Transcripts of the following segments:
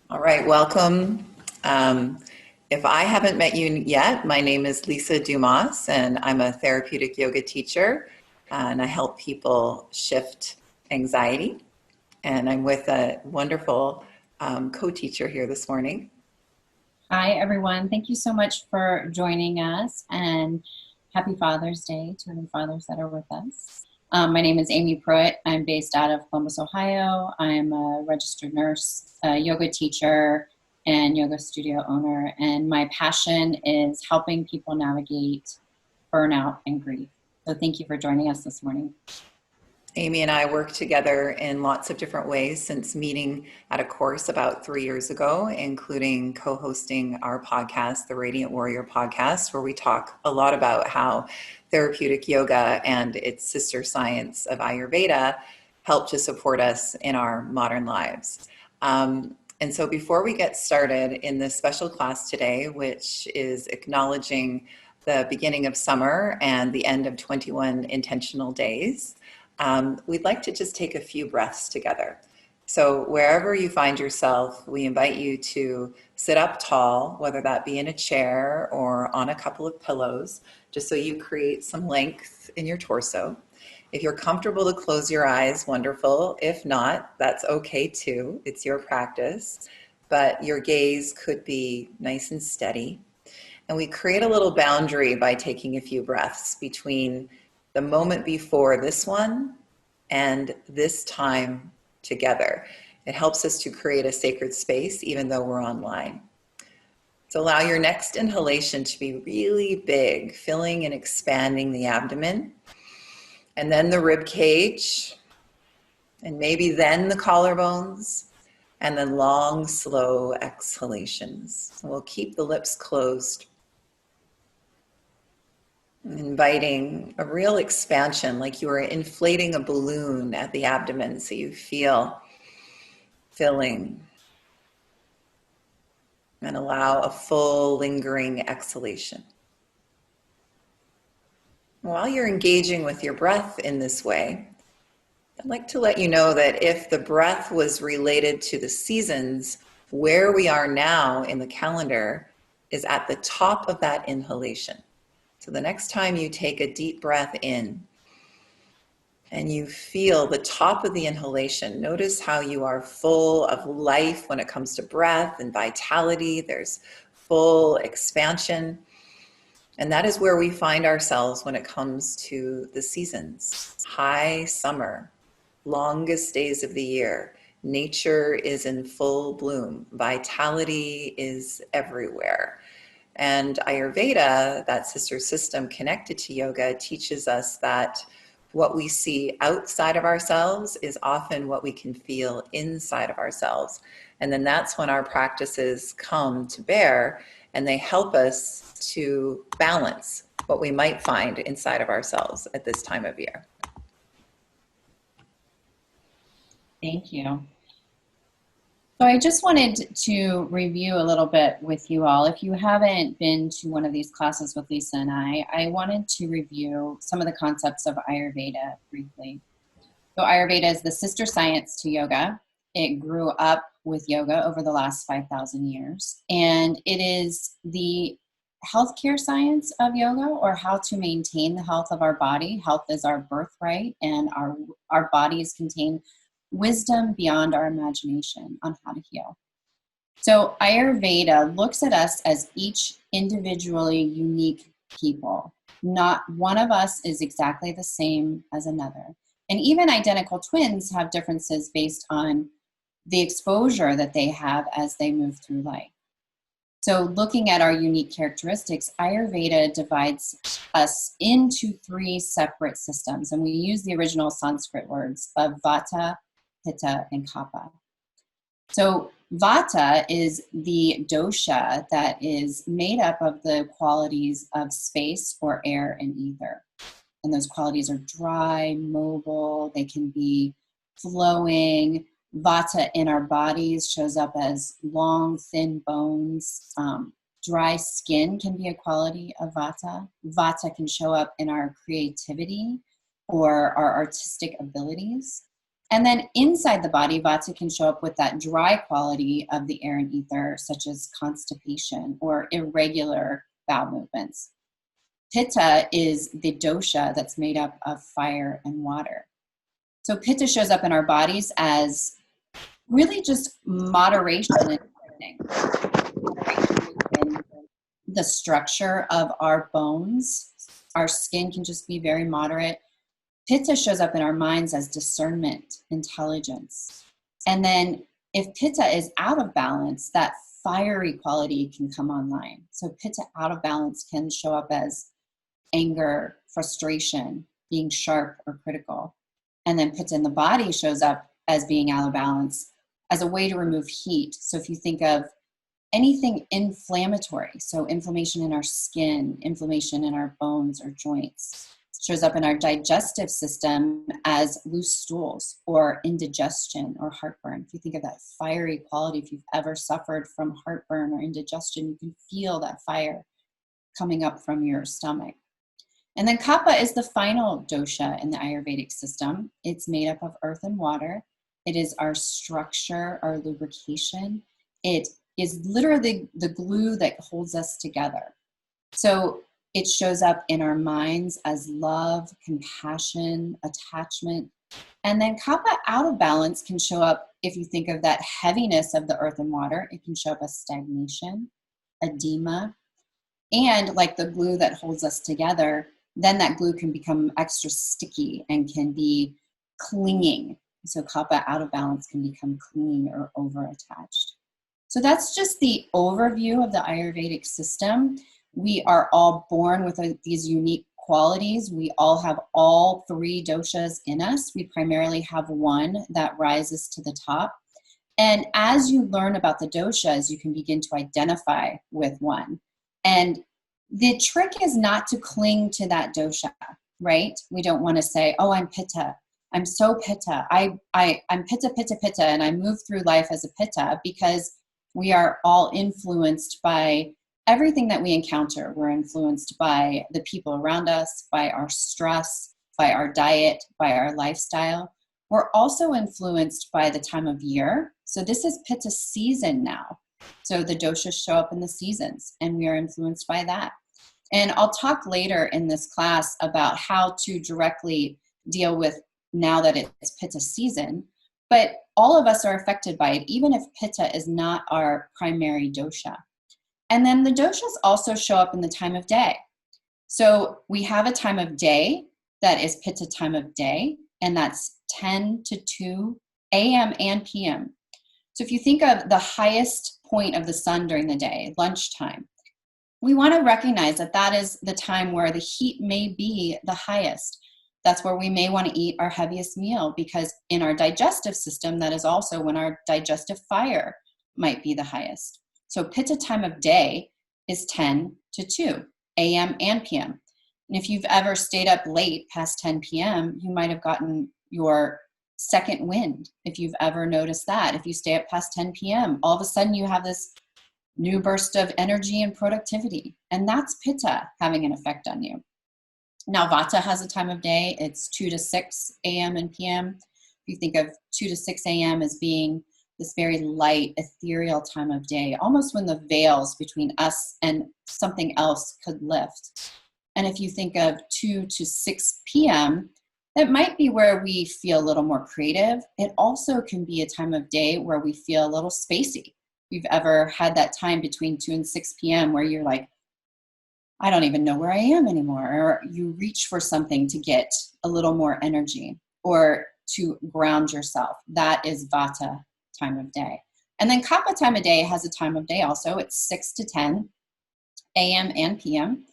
All right, welcome. If I haven't met you yet, my name is Lisa Dumas, and I'm a therapeutic yoga teacher, and I help people shift anxiety. And I'm with a wonderful co-teacher here this morning. Hi, everyone. Thank you so much for joining us, and happy Father's Day to any fathers that are with us. My name is Amy Pruett. I'm based out of Columbus, Ohio. I'm a registered nurse, a yoga teacher, and yoga studio owner. And my passion is helping people navigate burnout and grief. So thank you for joining us this morning. Amy and I work together in lots of different ways since meeting at a course about 3 years ago, including co-hosting our podcast, the Radiant Warrior podcast, where we talk a lot about how therapeutic yoga and its sister science of Ayurveda help to support us in our modern lives. And so before we get started in this special class today, which is acknowledging the beginning of summer and the end of 21 intentional days, we'd like to just take a few breaths together. So wherever you find yourself, we invite you to sit up tall, whether that be in a chair or on a couple of pillows, just so you create some length in your torso. If you're comfortable to close your eyes, wonderful. If not, that's okay too. It's your practice, but your gaze could be nice and steady. And we create a little boundary by taking a few breaths between the moment before this one and this time together. It helps us to create a sacred space even though we're online. So allow your next inhalation to be really big, filling and expanding the abdomen, and then the rib cage, and maybe then the collarbones, and then long, slow exhalations. So we'll keep the lips closed, inviting a real expansion, like you are inflating a balloon at the abdomen, so you feel filling, and allow a full lingering exhalation. While you're engaging with your breath in this way, I'd like to let you know that if the breath was related to the seasons, where we are now in the calendar is at the top of that inhalation. So the next time you take a deep breath in and you feel the top of the inhalation, notice how you are full of life when it comes to breath and vitality. There's full expansion. And that is where we find ourselves when it comes to the seasons. High summer, longest days of the year. Nature is in full bloom. Vitality is everywhere. And Ayurveda, that sister system connected to yoga, teaches us that what we see outside of ourselves is often what we can feel inside of ourselves. And then that's when our practices come to bear and they help us to balance what we might find inside of ourselves at this time of year. Thank you. So I just wanted to review a little bit with you all. If you haven't been to one of these classes with Lisa and I wanted to review some of the concepts of Ayurveda briefly. So Ayurveda is the sister science to yoga. It grew up with yoga over the last 5,000 years. And it is the healthcare science of yoga, or how to maintain the health of our body. Health is our birthright, and our bodies contain wisdom beyond our imagination on how to heal. So Ayurveda looks at us as each individually unique people. Not one of us is exactly the same as another. And even identical twins have differences based on the exposure that they have as they move through life. So looking at our unique characteristics, Ayurveda divides us into 3 separate systems. And we use the original Sanskrit words of Vata, Pitta, and Kapha. So Vata is the dosha that is made up of the qualities of space or air and ether. And those qualities are dry, mobile, they can be flowing. Vata in our bodies shows up as long, thin bones. Dry skin can be a quality of Vata. Vata can show up in our creativity or our artistic abilities. And then inside the body, Vata can show up with that dry quality of the air and ether, such as constipation or irregular bowel movements. Pitta is the dosha that's made up of fire and water. So Pitta shows up in our bodies as really just moderation in everything. Moderation in the structure of our bones. Our skin can just be very moderate. Pitta shows up in our minds as discernment, intelligence. And then if Pitta is out of balance, that fiery quality can come online. So Pitta out of balance can show up as anger, frustration, being sharp or critical. And then Pitta in the body shows up as being out of balance as a way to remove heat. So if you think of anything inflammatory, so inflammation in our skin, inflammation in our bones or joints, shows up in our digestive system as loose stools or indigestion or heartburn. If you think of that fiery quality, if you've ever suffered from heartburn or indigestion, you can feel that fire coming up from your stomach. And then Kapha is the final dosha in the Ayurvedic system. It's made up of earth and water. It is our structure, our lubrication. It is literally the glue that holds us together. So it shows up in our minds as love, compassion, attachment. And then Kapha out of balance can show up, if you think of that heaviness of the earth and water, it can show up as stagnation, edema, and like the glue that holds us together, then that glue can become extra sticky and can be clinging. So Kapha out of balance can become clinging or over-attached. So that's just the overview of the Ayurvedic system. We are all born with these unique qualities. We all have all three doshas in us. We primarily have one that rises to the top. And as you learn about the doshas, you can begin to identify with one. And the trick is not to cling to that dosha, right? We don't want to say, oh, I'm Pitta. I'm so Pitta. I'm Pitta, Pitta, Pitta, and I move through life as a Pitta, because we are all influenced by everything that we encounter. We're influenced by the people around us, by our stress, by our diet, by our lifestyle. We're also influenced by the time of year. So this is Pitta season now. So the doshas show up in the seasons, and we are influenced by that. And I'll talk later in this class about how to directly deal with now that it's Pitta season. But all of us are affected by it, even if Pitta is not our primary dosha. And then the doshas also show up in the time of day. So we have a time of day that is Pitta time of day, and that's 10 to 2 a.m. and p.m. So if you think of the highest point of the sun during the day, lunchtime, we want to recognize that that is the time where the heat may be the highest. That's where we may want to eat our heaviest meal, because in our digestive system, that is also when our digestive fire might be the highest. So Pitta time of day is 10 to 2 a.m. and p.m. And if you've ever stayed up late past 10 p.m., you might have gotten your second wind. If you've ever noticed that, if you stay up past 10 p.m., all of a sudden you have this new burst of energy and productivity. And that's Pitta having an effect on you. Now, Vata has a time of day. It's 2 to 6 a.m. and p.m. If you think of 2 to 6 a.m. as being this very light, ethereal time of day, almost when the veils between us and something else could lift. And if you think of 2 to 6 p.m., that might be where we feel a little more creative. It also can be a time of day where we feel a little spacey. If you've ever had that time between 2 and 6 p.m. where you're like, I don't even know where I am anymore, or you reach for something to get a little more energy or to ground yourself. That is Vata time of day. And then Kapha time of day has a time of day also. It's 6 to 10 a.m. and p.m.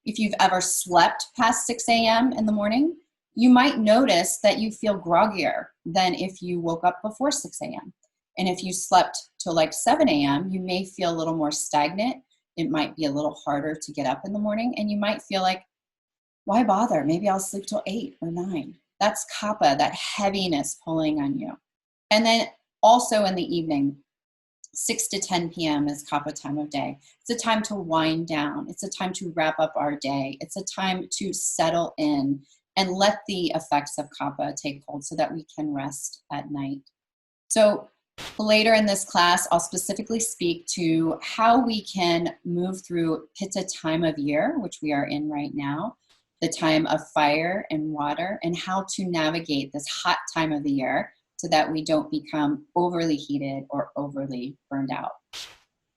If you've ever slept past 6 a.m. in the morning, you might notice that you feel groggier than if you woke up before 6 a.m. And if you slept till like 7 a.m., you may feel a little more stagnant. It might be a little harder to get up in the morning, and you might feel like, why bother? Maybe I'll sleep till 8 or 9. That's Kapha, that heaviness pulling on you. And then also in the evening, 6 to 10 p.m. is Kapha time of day. It's a time to wind down. It's a time to wrap up our day. It's a time to settle in and let the effects of kapha take hold so that we can rest at night. So later in this class, I'll specifically speak to how we can move through Pitta time of year, which we are in right now, the time of fire and water, and how to navigate this hot time of the year so that we don't become overly heated or overly burned out.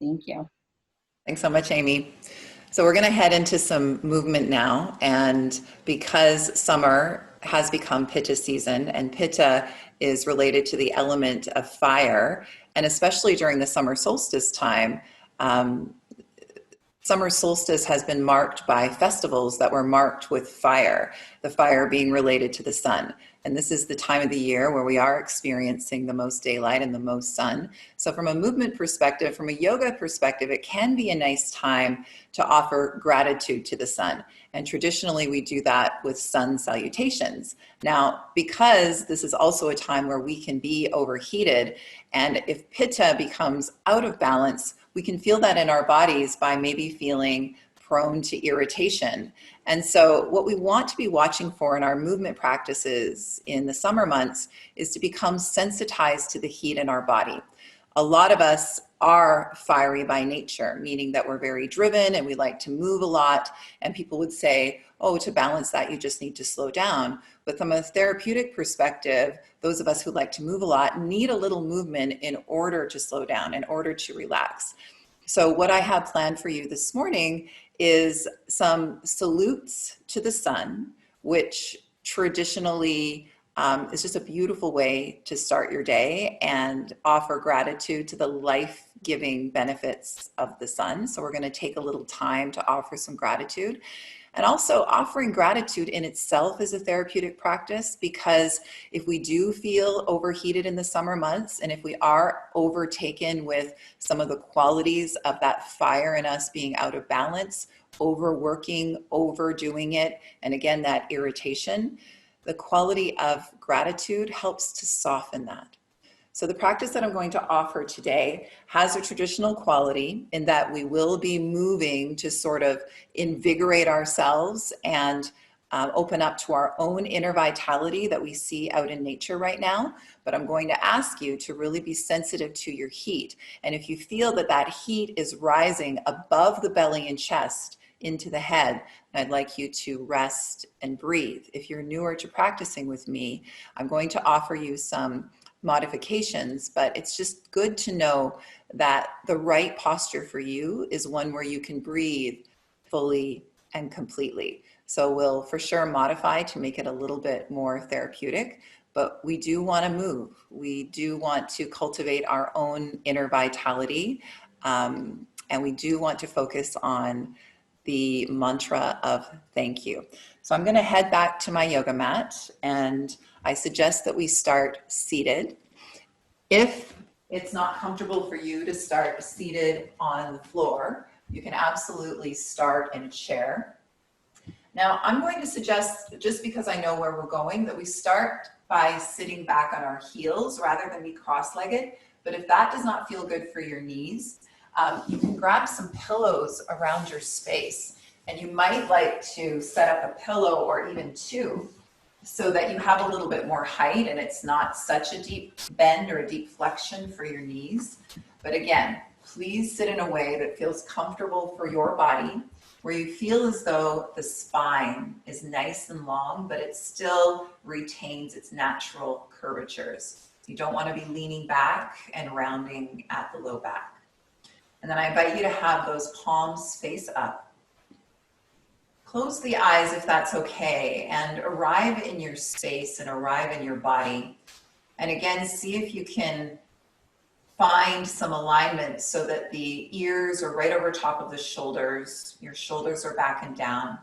Thank you. Thanks so much, Amy. So we're going to head into some movement now, and because summer has become Pitta season, and Pitta is related to the element of fire, and especially during the summer solstice time, summer solstice has been marked by festivals that were marked with fire, the fire being related to the sun. And this is the time of the year where we are experiencing the most daylight and the most sun. So from a movement perspective, from a yoga perspective, it can be a nice time to offer gratitude to the sun. And traditionally, we do that with sun salutations. Now, because this is also a time where we can be overheated, and if Pitta becomes out of balance, we can feel that in our bodies by maybe feeling prone to irritation. And so what we want to be watching for in our movement practices in the summer months is to become sensitized to the heat in our body. A lot of us are fiery by nature, meaning that we're very driven and we like to move a lot. And people would say, oh, to balance that, you just need to slow down. But from a therapeutic perspective, those of us who like to move a lot need a little movement in order to slow down, in order to relax. So what I have planned for you this morning is some salutes to the sun, which traditionally is just a beautiful way to start your day and offer gratitude to the life-giving benefits of the sun. So we're going to take a little time to offer some gratitude. And also offering gratitude in itself is a therapeutic practice, because if we do feel overheated in the summer months, and if we are overtaken with some of the qualities of that fire in us being out of balance, overworking, overdoing it, and again, that irritation, the quality of gratitude helps to soften that. So the practice that I'm going to offer today has a traditional quality in that we will be moving to sort of invigorate ourselves and open up to our own inner vitality that we see out in nature right now. But I'm going to ask you to really be sensitive to your heat. And if you feel that that heat is rising above the belly and chest into the head, I'd like you to rest and breathe. If you're newer to practicing with me, I'm going to offer you some modifications, but it's just good to know that the right posture for you is one where you can breathe fully and completely. So we'll for sure modify to make it a little bit more therapeutic, but we do want to move. We do want to cultivate our own inner vitality, and we do want to focus on the mantra of thank you. So I'm going to head back to my yoga mat, and I suggest that we start seated. If it's not comfortable for you to start seated on the floor, you can absolutely start in a chair. Now, I'm going to suggest, just because I know where we're going, that we start by sitting back on our heels rather than be cross-legged. But if that does not feel good for your knees, you can grab some pillows around your space, and you might like to set up a pillow or even two so that you have a little bit more height and it's not such a deep bend or a deep flexion for your knees. But again, please sit in a way that feels comfortable for your body, where you feel as though the spine is nice and long, but it still retains its natural curvatures. You don't want to be leaning back and rounding at the low back. And then I invite you to have those palms face up. Close the eyes if that's okay, and arrive in your space and arrive in your body. And again, see if you can find some alignment so that the ears are right over top of the shoulders. Your shoulders are back and down.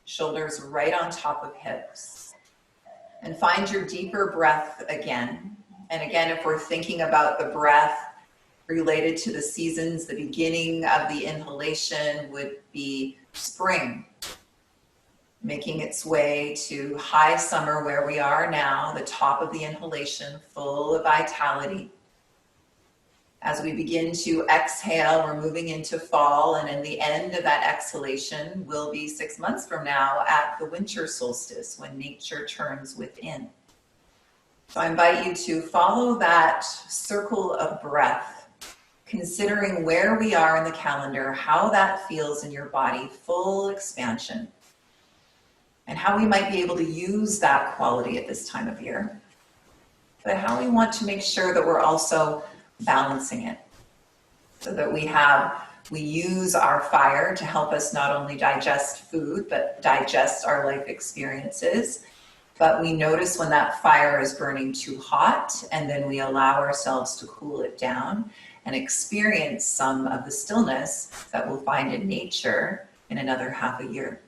Shoulders right on top of hips. And find your deeper breath again. And again, if we're thinking about the breath related to the seasons, the beginning of the inhalation would be spring, making its way to high summer where we are now, the top of the inhalation, full of vitality. As we begin to exhale, we're moving into fall, and in the end of that exhalation will be 6 months from now at the winter solstice when nature turns within. So I invite you to follow that circle of breath, considering where we are in the calendar, how that feels in your body, full expansion, and how we might be able to use that quality at this time of year, but how we want to make sure that we're also balancing it so that we use our fire to help us not only digest food, but digest our life experiences. But we notice when that fire is burning too hot, and then we allow ourselves to cool it down and experience some of the stillness that we'll find in nature in another half a year.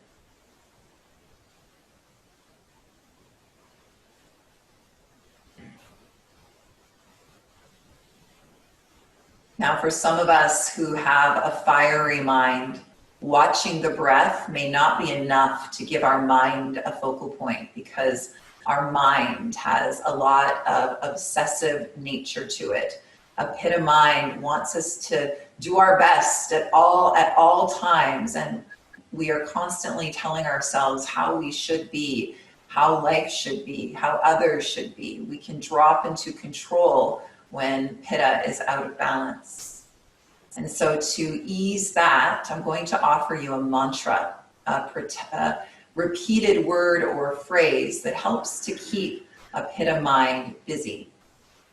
Now, for some of us who have a fiery mind, watching the breath may not be enough to give our mind a focal point, because our mind has a lot of obsessive nature to it. A pit of mind wants us to do our best at all times, and we are constantly telling ourselves how we should be, how life should be, how others should be. We can drop into control when pitta is out of balance. And so to ease that, I'm going to offer you a mantra, a repeated word or phrase that helps to keep a pitta mind busy.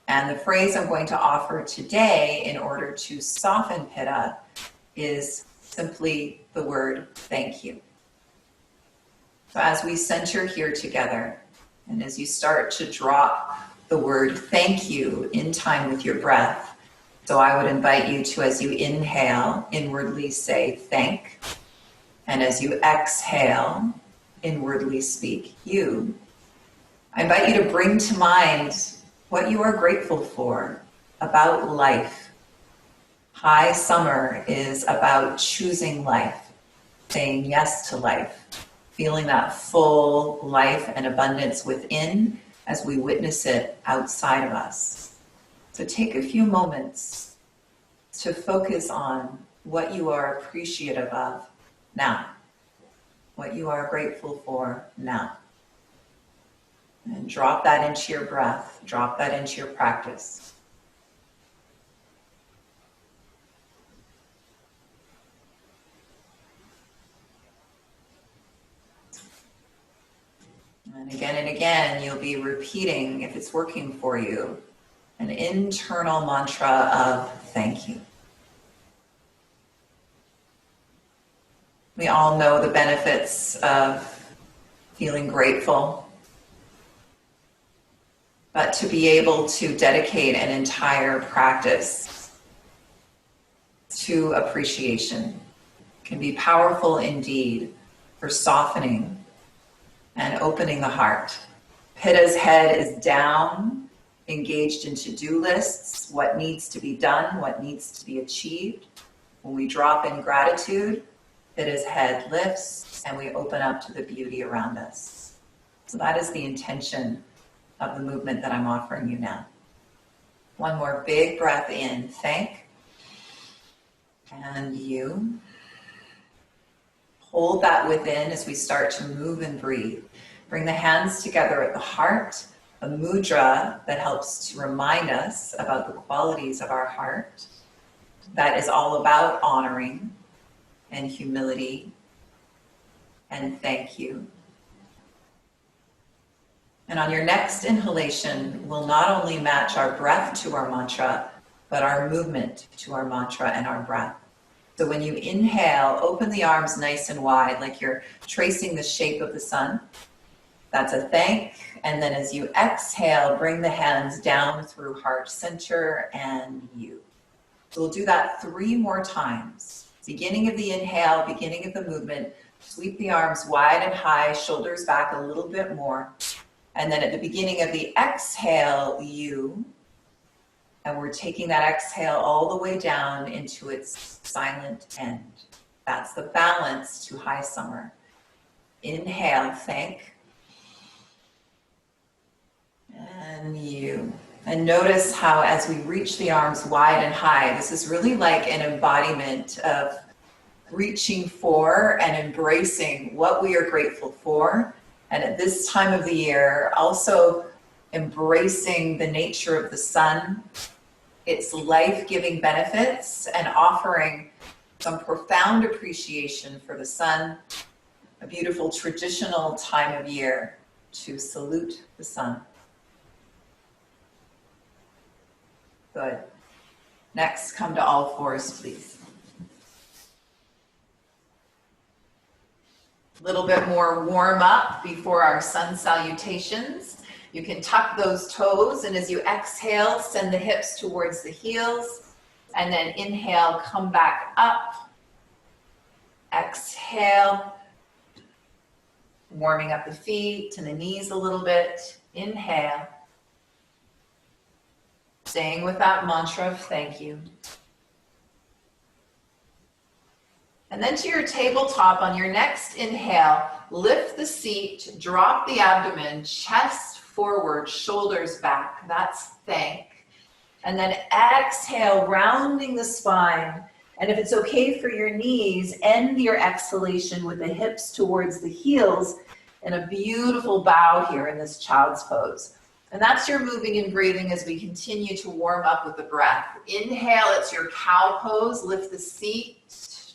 And the phrase I'm going to offer today in order to soften pitta is simply the word thank you. So as we center here together, and as you start to drop the word thank you in time with your breath, so I would invite you to, as you inhale, inwardly say thank, and as you exhale, inwardly speak you. I invite you to bring to mind what you are grateful for about life. High summer is about choosing life, saying yes to life, feeling that full life and abundance within as we witness it outside of us. So take a few moments to focus on what you are appreciative of now, what you are grateful for now. And drop that into your breath, drop that into your practice. And again, you'll be repeating, if it's working for you, an internal mantra of thank you. We all know the benefits of feeling grateful, but to be able to dedicate an entire practice to appreciation can be powerful indeed for softening and opening the heart. Pitta's head is down, engaged in to-do lists, what needs to be done, what needs to be achieved. When we drop in gratitude, Pitta's head lifts and we open up to the beauty around us. So that is the intention of the movement that I'm offering you now. One more big breath in, thank, and you. Hold that within as we start to move and breathe. Bring the hands together at the heart, a mudra that helps to remind us about the qualities of our heart. That is all about honoring and humility and thank you. And on your next inhalation, we'll not only match our breath to our mantra, but our movement to our mantra and our breath. So when you inhale, open the arms nice and wide, like you're tracing the shape of the sun. That's a thank. And then as you exhale, bring the hands down through heart center and you. So we'll do that 3 more times. Beginning of the inhale, beginning of the movement, sweep the arms wide and high, shoulders back a little bit more. And then at the beginning of the exhale, you. And we're taking that exhale all the way down into its silent end. That's the balance to high summer. Inhale, thank. And you. And notice how as we reach the arms wide and high, this is really like an embodiment of reaching for and embracing what we are grateful for. And at this time of the year, also embracing the nature of the sun, its life-giving benefits, and offering some profound appreciation for the sun, a beautiful traditional time of year to salute the sun. Good. Next, come to all fours, please. A little bit more warm up before our sun salutations. You can tuck those toes, and as you exhale, send the hips towards the heels, and then inhale, come back up. Exhale, warming up the feet and the knees a little bit. Inhale. Staying with that mantra of thank you. And then to your tabletop on your next inhale, lift the seat, drop the abdomen, chest forward, shoulders back. That's thank. And then exhale, rounding the spine. And if it's okay for your knees, end your exhalation with the hips towards the heels in a beautiful bow here in this child's pose. And that's your moving and breathing as we continue to warm up with the breath. Inhale, it's your cow pose. Lift the seat,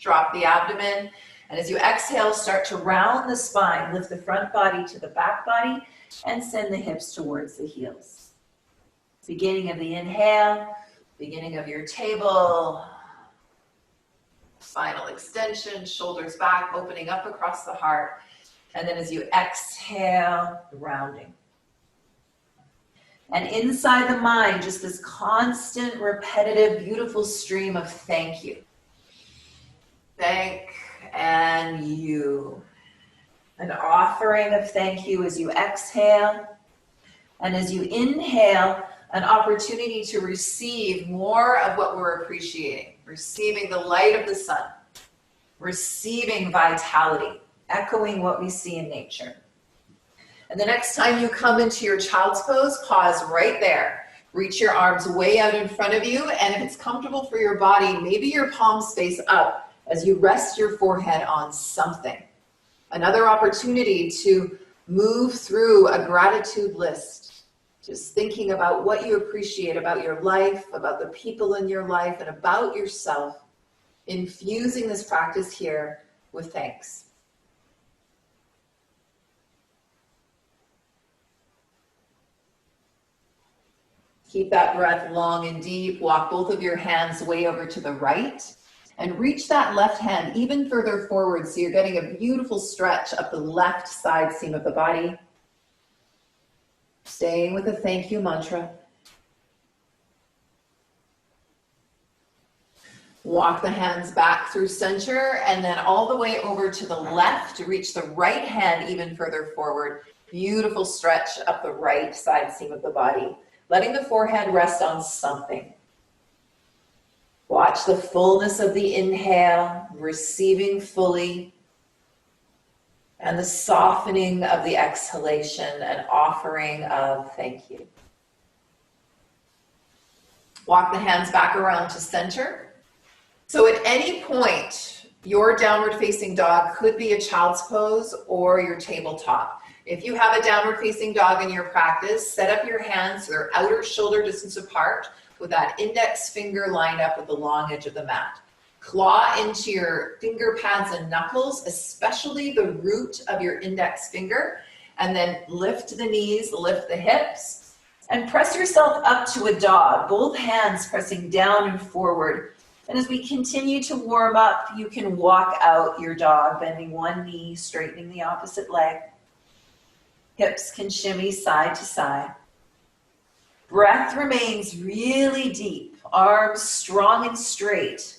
drop the abdomen. And as you exhale, start to round the spine. Lift the front body to the back body and send the hips towards the heels. Beginning of the inhale, beginning of your table. Spinal extension, shoulders back, opening up across the heart. And then as you exhale, rounding. And inside the mind, just this constant, repetitive, beautiful stream of thank you. Thank and you. An offering of thank you as you exhale. And as you inhale, an opportunity to receive more of what we're appreciating. Receiving the light of the sun. Receiving vitality. Echoing what we see in nature. And the next time you come into your child's pose, pause right there. Reach your arms way out in front of you, and if it's comfortable for your body, maybe your palms face up as you rest your forehead on something. Another opportunity to move through a gratitude list, just thinking about what you appreciate about your life, about the people in your life, and about yourself, infusing this practice here with thanks. Keep that breath long and deep. Walk both of your hands way over to the right and reach that left hand even further forward so you're getting a beautiful stretch up the left side seam of the body. Staying with the thank you mantra. Walk the hands back through center and then all the way over to the left to reach the right hand even further forward. Beautiful stretch up the right side seam of the body. Letting the forehead rest on something. Watch the fullness of the inhale, receiving fully, and the softening of the exhalation, an offering of thank you. Walk the hands back around to center. So at any point, your downward facing dog could be a child's pose or your tabletop. If you have a downward facing dog in your practice, set up your hands so they're outer shoulder distance apart with that index finger lined up with the long edge of the mat. Claw into your finger pads and knuckles, especially the root of your index finger, and then lift the knees, lift the hips, and press yourself up to a dog, both hands pressing down and forward. And as we continue to warm up, you can walk out your dog, bending one knee, straightening the opposite leg. Hips can shimmy side to side. Breath remains really deep, arms strong and straight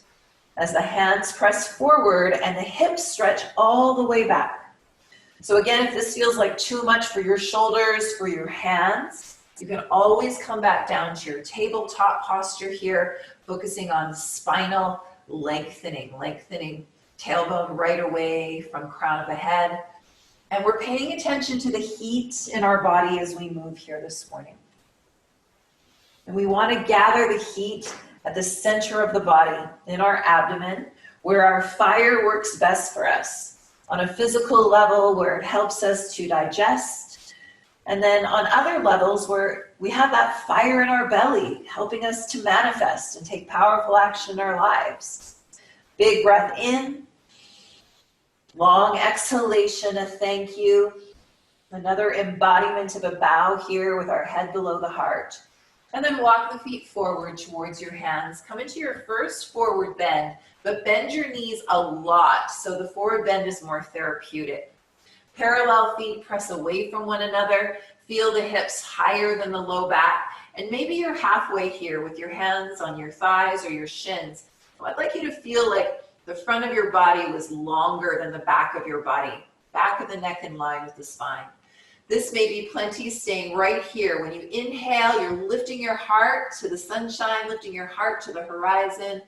as the hands press forward and the hips stretch all the way back. So again, if this feels like too much for your shoulders, for your hands, you can always come back down to your tabletop posture here, focusing on spinal lengthening tailbone right away from crown of the head. And we're paying attention to the heat in our body as we move here this morning. And we want to gather the heat at the center of the body, in our abdomen, where our fire works best for us. On a physical level, where it helps us to digest. And then on other levels, where we have that fire in our belly, helping us to manifest and take powerful action in our lives. Big breath in. Long exhalation, a thank you. Another embodiment of a bow here with our head below the heart. And then walk the feet forward towards your hands. Come into your first forward bend, but bend your knees a lot so the forward bend is more therapeutic. Parallel feet press away from one another. Feel the hips higher than the low back. And maybe you're halfway here with your hands on your thighs or your shins. So I'd like you to feel like the front of your body was longer than the back of your body. Back of the neck in line with the spine. This may be plenty staying right here. When you inhale, you're lifting your heart to the sunshine, lifting your heart to the horizon.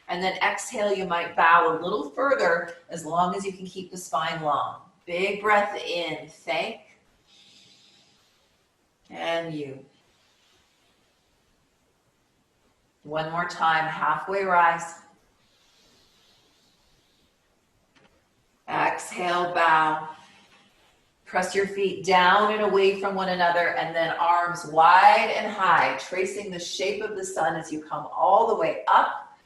And then exhale, you might bow a little further as long as you can keep the spine long. Big breath in, thank. And you. One more time, halfway rise. Exhale, bow. Press your feet down and away from one another, and then arms wide and high, tracing the shape of the sun as you come all the way up.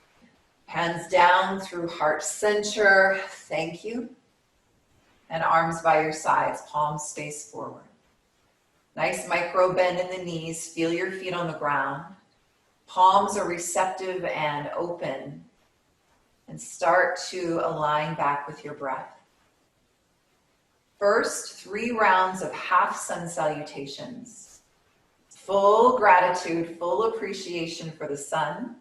Hands down through heart center. Thank you. And arms by your sides, palms face forward. Nice micro bend in the knees. Feel your feet on the ground. Palms are receptive and open. And start to align back with your breath. First, 3 rounds of half sun salutations. Full gratitude, full appreciation for the sun.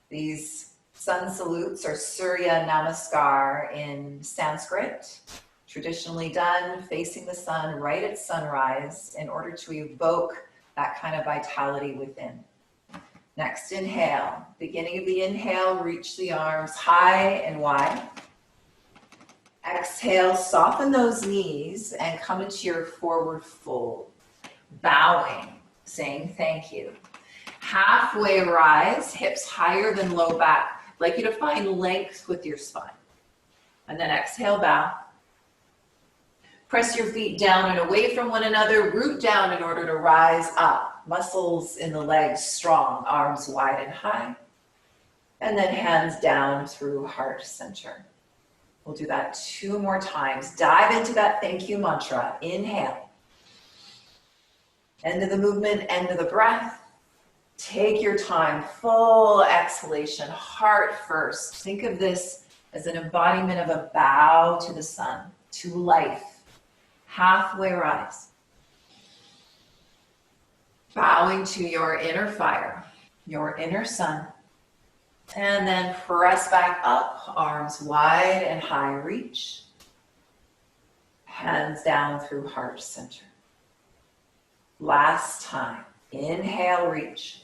These sun salutes are Surya Namaskar in Sanskrit, traditionally done facing the sun right at sunrise in order to evoke that kind of vitality within. Next, inhale. Beginning of the inhale, reach the arms high and wide. Exhale, soften those knees and come into your forward fold. Bowing, saying thank you. Halfway rise, hips higher than low back. I'd like you to find length with your spine. And then exhale, bow. Press your feet down and away from one another. Root down in order to rise up. Muscles in the legs strong, arms wide and high. And then hands down through heart center. We'll do that 2 more times. Dive into that thank you mantra. Inhale. End of the movement, end of the breath. Take your time. Full exhalation. Heart first. Think of this as an embodiment of a bow to the sun, to life. Halfway rise. Bowing to your inner fire, your inner sun. And then press back up, arms wide and high, reach. Hands down through heart center. Last time, inhale, reach.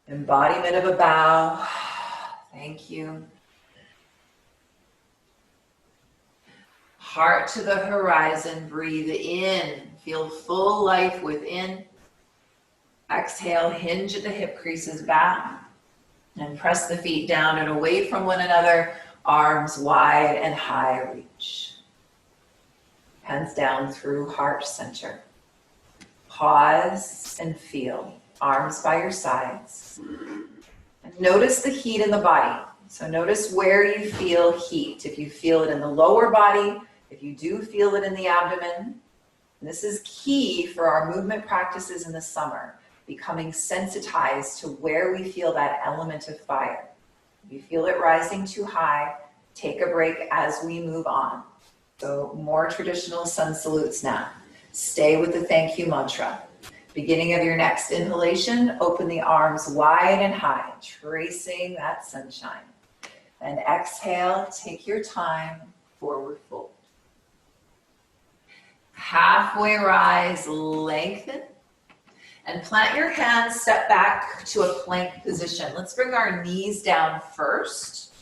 Embodiment of a bow, thank you. Heart to the horizon, breathe in, feel full life within. Exhale, hinge at the hip creases back and press the feet down and away from one another, arms wide and high, reach. Hands down through heart center. Pause and feel, arms by your sides. And notice the heat in the body. So notice where you feel heat. If you feel it in the lower body, if you do feel it in the abdomen. And this is key for our movement practices in the summer. Becoming sensitized to where we feel that element of fire. If you feel it rising too high, take a break as we move on. So more traditional sun salutes now. Stay with the thank you mantra. Beginning of your next inhalation, open the arms wide and high, tracing that sunshine. And exhale, take your time, forward fold. Halfway rise, lengthen. And plant your hands, step back to a plank position. Let's bring our knees down first.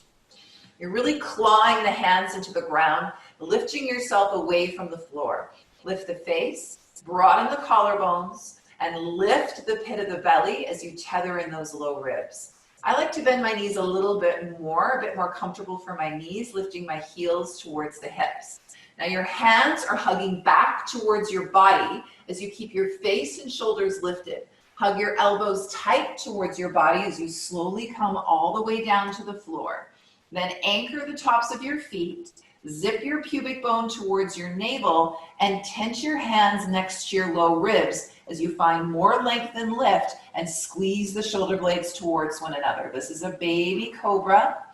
You're really clawing the hands into the ground, lifting yourself away from the floor. Lift the face, broaden the collarbones, and lift the pit of the belly as you tether in those low ribs. I like to bend my knees a little bit more comfortable for my knees, lifting my heels towards the hips. Now your hands are hugging back towards your body as you keep your face and shoulders lifted. Hug your elbows tight towards your body as you slowly come all the way down to the floor. Then anchor the tops of your feet, zip your pubic bone towards your navel, and tense your hands next to your low ribs as you find more length and lift and squeeze the shoulder blades towards one another. This is a baby cobra,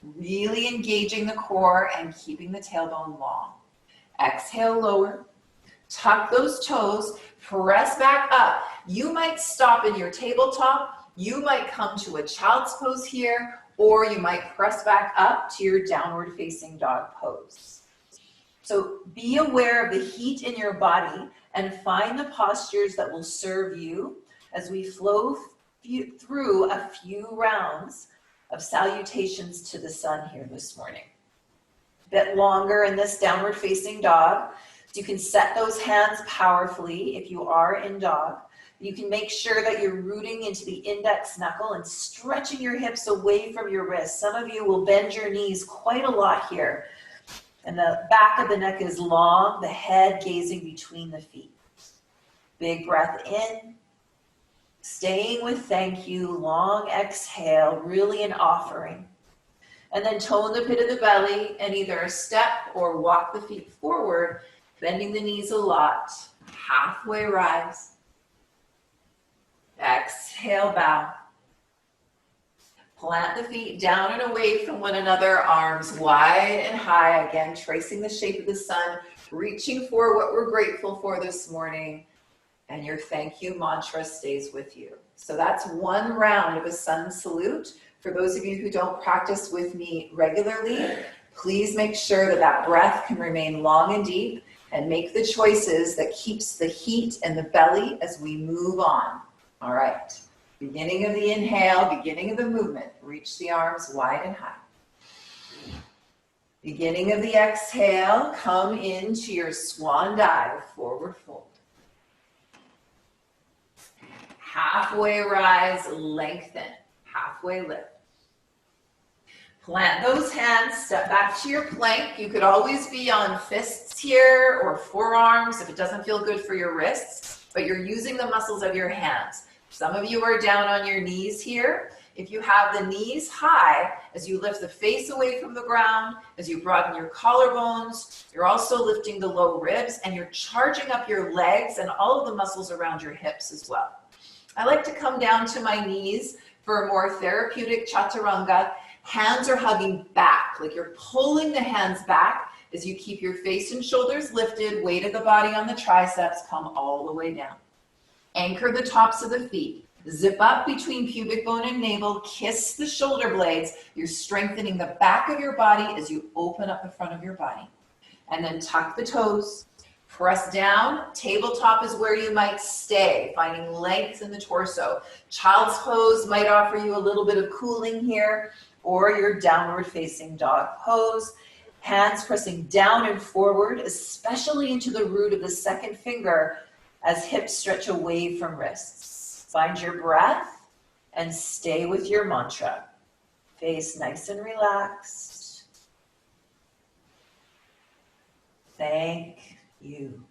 really engaging the core and keeping the tailbone long. Exhale, lower. Tuck those toes, press back up. You might stop in your tabletop, you might come to a child's pose here, or you might press back up to your downward facing dog pose. So be aware of the heat in your body and find the postures that will serve you as we flow through a few rounds of salutations to the sun here this morning. A bit longer in this downward facing dog. You can set those hands powerfully if you are in dog. You can make sure that you're rooting into the index knuckle and stretching your hips away from your wrists. Some of you will bend your knees quite a lot here. And the back of the neck is long, the head gazing between the feet. Big breath in. Staying with thank you, long exhale, really an offering. And then tone the pit of the belly and either a step or walk the feet forward, bending the knees a lot. Halfway rise. Exhale, bow. Plant the feet down and away from one another, arms wide and high. Again, tracing the shape of the sun, reaching for what we're grateful for this morning. And your thank you mantra stays with you. So that's one round of a sun salute. For those of you who don't practice with me regularly, please make sure that that breath can remain long and deep and make the choices that keeps the heat in the belly as we move on. All right, beginning of the inhale, beginning of the movement. Reach the arms wide and high. Beginning of the exhale, come into your swan dive, forward fold. Halfway rise, lengthen, halfway lift. Plant those hands, step back to your plank. You could always be on fists here or forearms if it doesn't feel good for your wrists, but you're using the muscles of your hands. Some of you are down on your knees here. If you have the knees high, as you lift the face away from the ground, as you broaden your collarbones, you're also lifting the low ribs and you're charging up your legs and all of the muscles around your hips as well. I like to come down to my knees for a more therapeutic chaturanga. Hands are hugging back, like you're pulling the hands back as you keep your face and shoulders lifted, weight of the body on the triceps, come all the way down. Anchor the tops of the feet. Zip up between pubic bone and navel. Kiss the shoulder blades. You're strengthening the back of your body as you open up the front of your body. And then tuck the toes. Press down. Tabletop is where you might stay, finding length in the torso. Child's pose might offer you a little bit of cooling here, or your downward facing dog pose. Hands pressing down and forward, especially into the root of the second finger as hips stretch away from wrists. Find your breath and stay with your mantra. Face nice and relaxed. Thank you.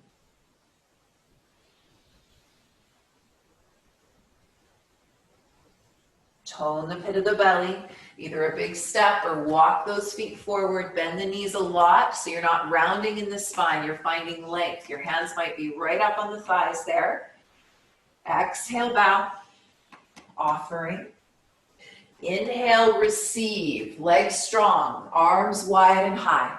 Tone the pit of the belly, either a big step or walk those feet forward, bend the knees a lot so you're not rounding in the spine, you're finding length. Your hands might be right up on the thighs there. Exhale, bow, offering. Inhale, receive, legs strong, arms wide and high.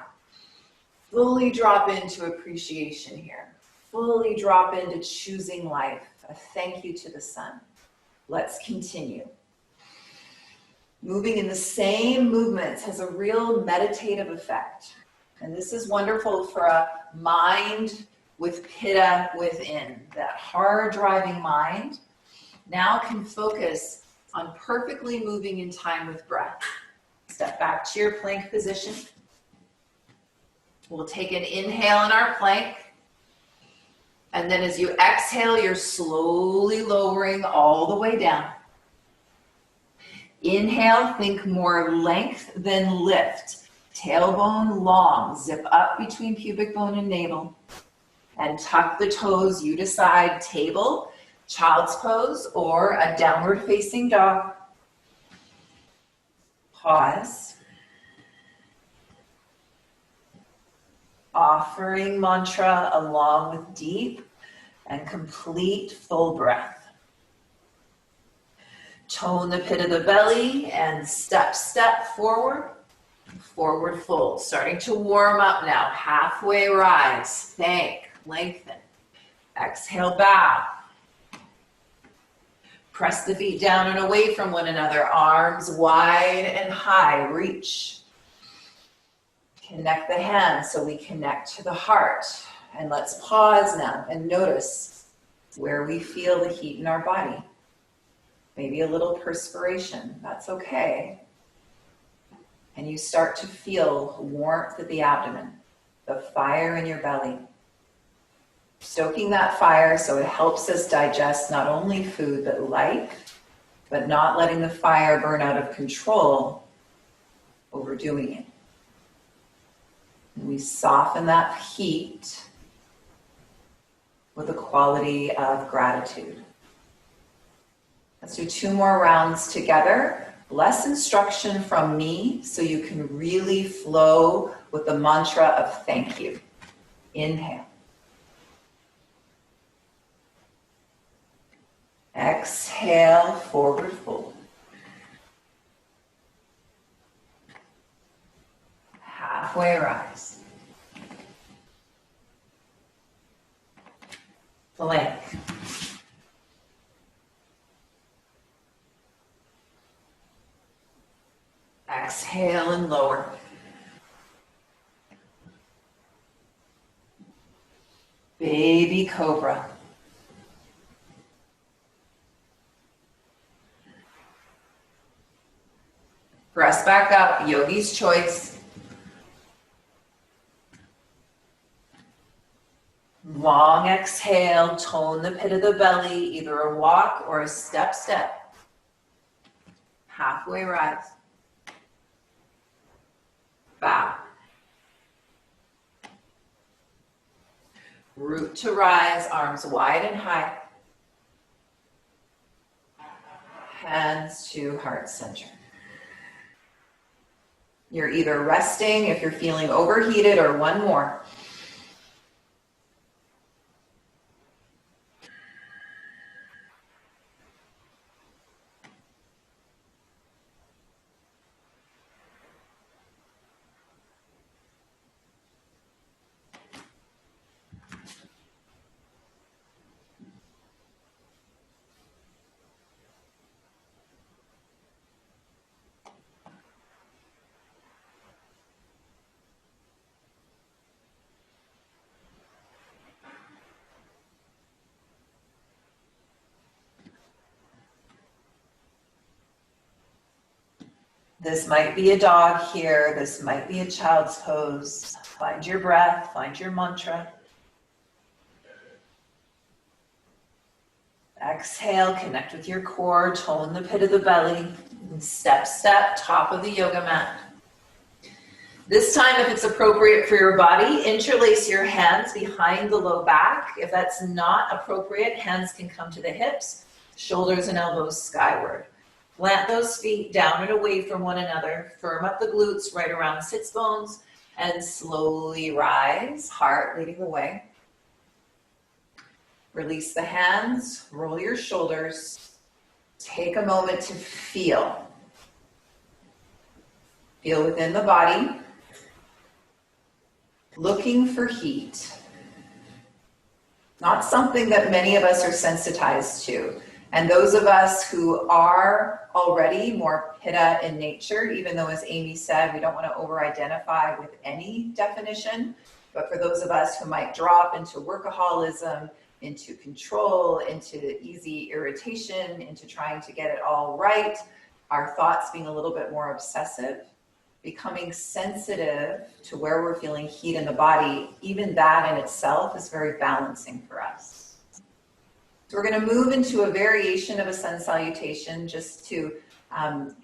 Fully drop into appreciation here. Fully drop into choosing life, a thank you to the sun. Let's continue. Moving in the same movements has a real meditative effect. And this is wonderful for a mind with pitta within. That hard driving mind now can focus on perfectly moving in time with breath. Step back to your plank position. We'll take an inhale in our plank. And then as you exhale, you're slowly lowering all the way down. Inhale, think more length than lift. Tailbone long, zip up between pubic bone and navel. And tuck the toes, you decide, table, child's pose, or a downward facing dog. Pause. Offering mantra along with deep and complete full breath. Tone the pit of the belly and step forward, forward fold. Starting to warm up now, halfway rise, thank, lengthen. Exhale, bow. Press the feet down and away from one another, arms wide and high, reach. Connect the hands so we connect to the heart. And let's pause now and notice where we feel the heat in our body. Maybe a little perspiration, that's okay. And you start to feel warmth at the abdomen, the fire in your belly. Stoking that fire so it helps us digest not only food but life, but not letting the fire burn out of control, overdoing it. And we soften that heat with a quality of gratitude. Let's do 2 more rounds together. Less instruction from me so you can really flow with the mantra of thank you. Inhale. Exhale, forward fold. Halfway rise. Plank. Exhale and lower. Baby Cobra. Press back up, yogi's choice. Long exhale, tone the pit of the belly, either a walk or a step. Halfway rise. Bow. Root to rise, arms wide and high. Hands to heart center. You're either resting if you're feeling overheated or 1 more. This might be a dog here. This might be a child's pose. Find your breath, find your mantra. Exhale, connect with your core, tone the pit of the belly. And step, top of the yoga mat. This time, if it's appropriate for your body, interlace your hands behind the low back. If that's not appropriate, hands can come to the hips, shoulders and elbows skyward. Plant those feet down and away from one another. Firm up the glutes right around sits bones and slowly rise, heart leading the way. Release the hands, roll your shoulders. Take a moment to feel. Feel within the body. Looking for heat. Not something that many of us are sensitized to. And those of us who are already more pitta in nature, even though, as Amy said, we don't want to over-identify with any definition, but for those of us who might drop into workaholism, into control, into easy irritation, into trying to get it all right, our thoughts being a little bit more obsessive, becoming sensitive to where we're feeling heat in the body, even that in itself is very balancing for us. So we're going to move into a variation of a sun salutation just to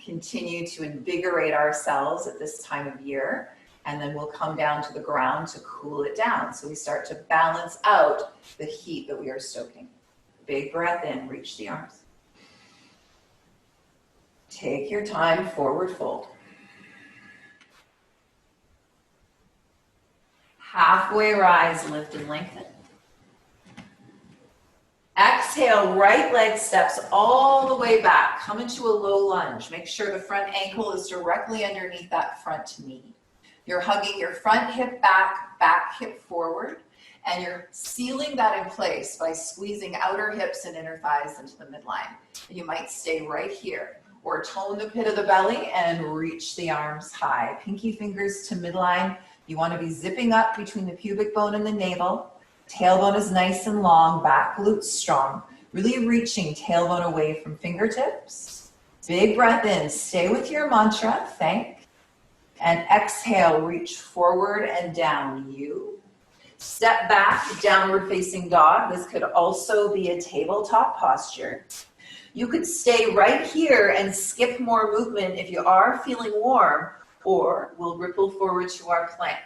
continue to invigorate ourselves at this time of year. And then we'll come down to the ground to cool it down. So we start to balance out the heat that we are stoking. Big breath in, reach the arms. Take your time, forward fold. Halfway rise, lift and lengthen. Exhale, right leg steps all the way back. Come into a low lunge. Make sure the front ankle is directly underneath that front knee. You're hugging your front hip back, back hip forward, and you're sealing that in place by squeezing outer hips and inner thighs into the midline. You might stay right here, or tone the pit of the belly and reach the arms high. Pinky fingers to midline. You want to be zipping up between the pubic bone and the navel. Tailbone is nice and long, back glutes strong. Really reaching tailbone away from fingertips. Big breath in, stay with your mantra, thank. And exhale, reach forward and down, you. Step back, downward facing dog. This could also be a tabletop posture. You could stay right here and skip more movement if you are feeling warm, or we'll ripple forward to our plank.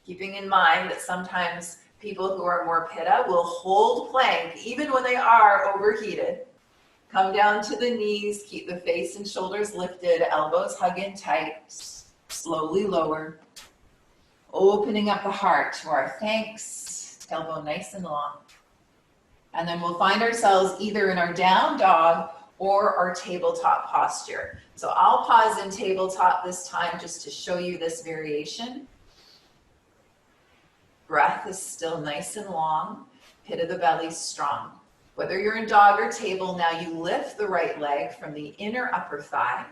Keeping in mind that sometimes people who are more pitta will hold plank even when they are overheated. Come down to the knees, keep the face and shoulders lifted, elbows hug in tight, slowly lower. Opening up the heart to our thanks, tailbone nice and long. And then we'll find ourselves either in our down dog or our tabletop posture. So I'll pause in tabletop this time just to show you this variation. Breath is still nice and long, pit of the belly strong. Whether you're in dog or table, now you lift the right leg from the inner upper thigh.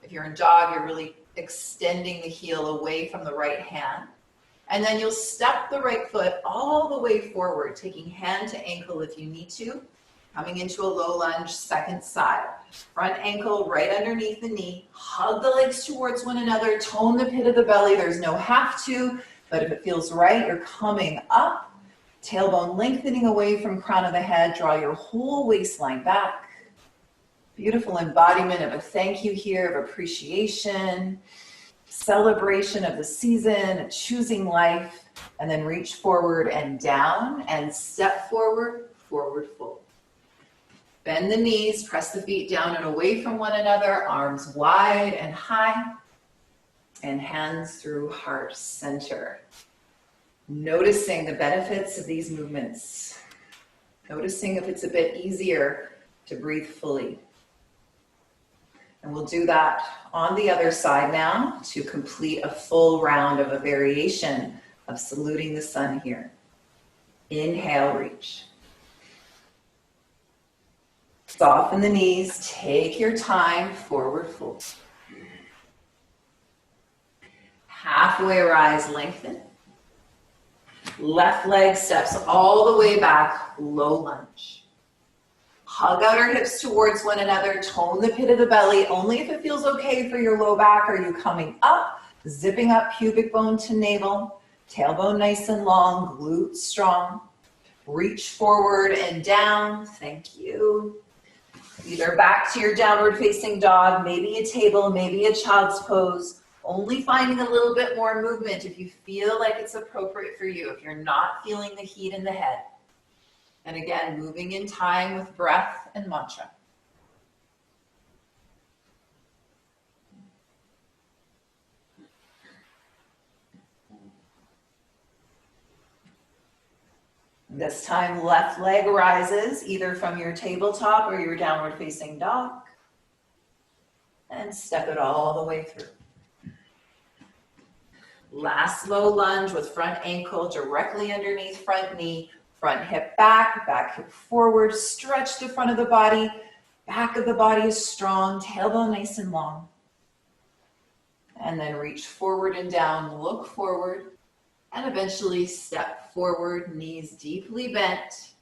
If you're in dog, you're really extending the heel away from the right hand. And then you'll step the right foot all the way forward, taking hand to ankle if you need to. Coming into a low lunge, second side. Front ankle right underneath the knee. Hug the legs towards one another. Tone the pit of the belly. There's no have to, but if it feels right, you're coming up. Tailbone lengthening away from crown of the head. Draw your whole waistline back. Beautiful embodiment of a thank you here, of appreciation, celebration of the season, choosing life, and then reach forward and down and step forward, forward fold. Bend the knees, press the feet down and away from one another, arms wide and high, and hands through heart center. Noticing the benefits of these movements. Noticing if it's a bit easier to breathe fully. And we'll do that on the other side now to complete a full round of a variation of saluting the sun here. Inhale, reach. Soften the knees, take your time, forward fold. Halfway rise, lengthen. Left leg steps all the way back, low lunge. Hug out our hips towards one another, tone the pit of the belly, only if it feels okay for your low back. Are you coming up, zipping up pubic bone to navel, tailbone nice and long, glutes strong. Reach forward and down, thank you. Either back to your downward facing dog, maybe a table, maybe a child's pose. Only finding a little bit more movement if you feel like it's appropriate for you, if you're not feeling the heat in the head. And again, moving in time with breath and mantra. This time, left leg rises either from your tabletop or your downward facing dog. And step it all the way through. Last low lunge with front ankle directly underneath front knee. Front hip back, back hip forward, stretch the front of the body, back of the body is strong, tailbone nice and long. And then reach forward and down, look forward, and eventually step forward, knees deeply bent.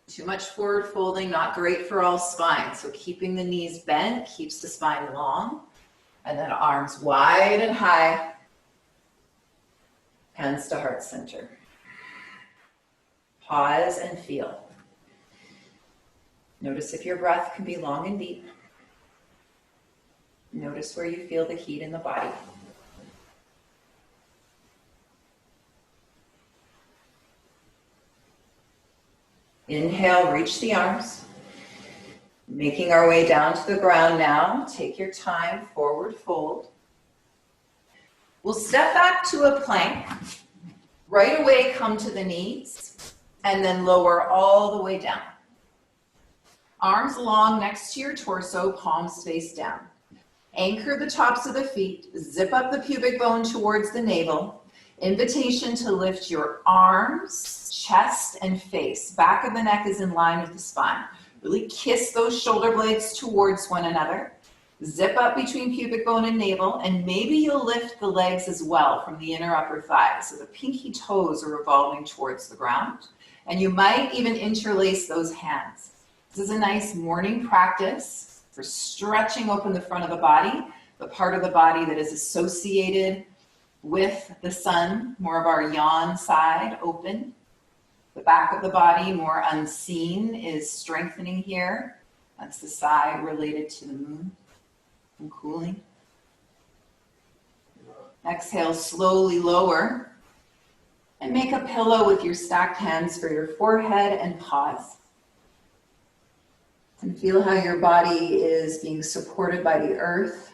Too much forward folding, not great for all spines. So keeping the knees bent keeps the spine long. And then arms wide and high, hands to heart center. Pause and feel. Notice if your breath can be long and deep. Notice where you feel the heat in the body. Inhale, reach the arms. Making our way down to the ground now. Take your time, forward fold. We'll step back to a plank. Right away, come to the knees, and then lower all the way down. Arms long next to your torso, palms face down. Anchor the tops of the feet, zip up the pubic bone towards the navel. Invitation to lift your arms, chest, and face. Back of the neck is in line with the spine. Really kiss those shoulder blades towards one another. Zip up between pubic bone and navel, and maybe you'll lift the legs as well from the inner upper thighs. So the pinky toes are revolving towards the ground. And you might even interlace those hands. This is a nice morning practice for stretching open the front of the body, the part of the body that is associated with the sun, more of our yawn side open. The back of the body, more unseen, is strengthening here. That's the side related to the moon and cooling. Exhale, slowly lower and make a pillow with your stacked hands for your forehead and pause. And feel how your body is being supported by the earth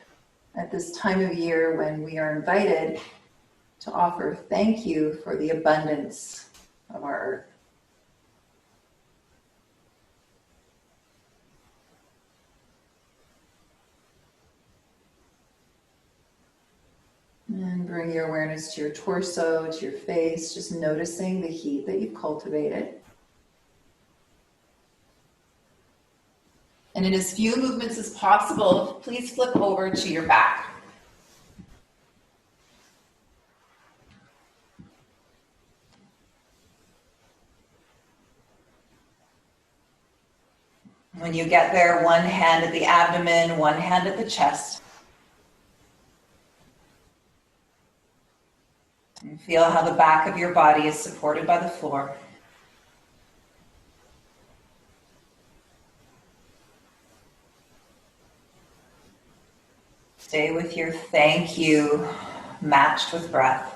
at this time of year when we are invited to offer thank you for the abundance of our earth. And bring your awareness to your torso, to your face, just noticing the heat that you've cultivated. And in as few movements as possible, please flip over to your back. When you get there, one hand at the abdomen, one hand at the chest. And feel how the back of your body is supported by the floor. Stay with your thank you matched with breath.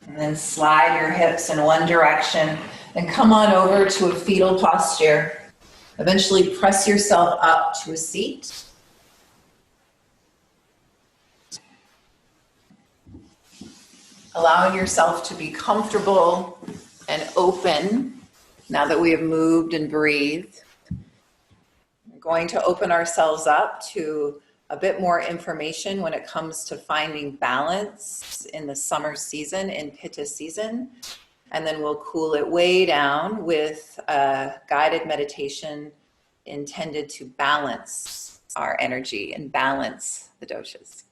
And then slide your hips in one direction and come on over to a fetal posture. Eventually press yourself up to a seat. Allowing yourself to be comfortable and open now that we have moved and breathed. We're going to open ourselves up to a bit more information when it comes to finding balance in the summer season, in Pitta season. And then we'll cool it way down with a guided meditation intended to balance our energy and balance the doshas.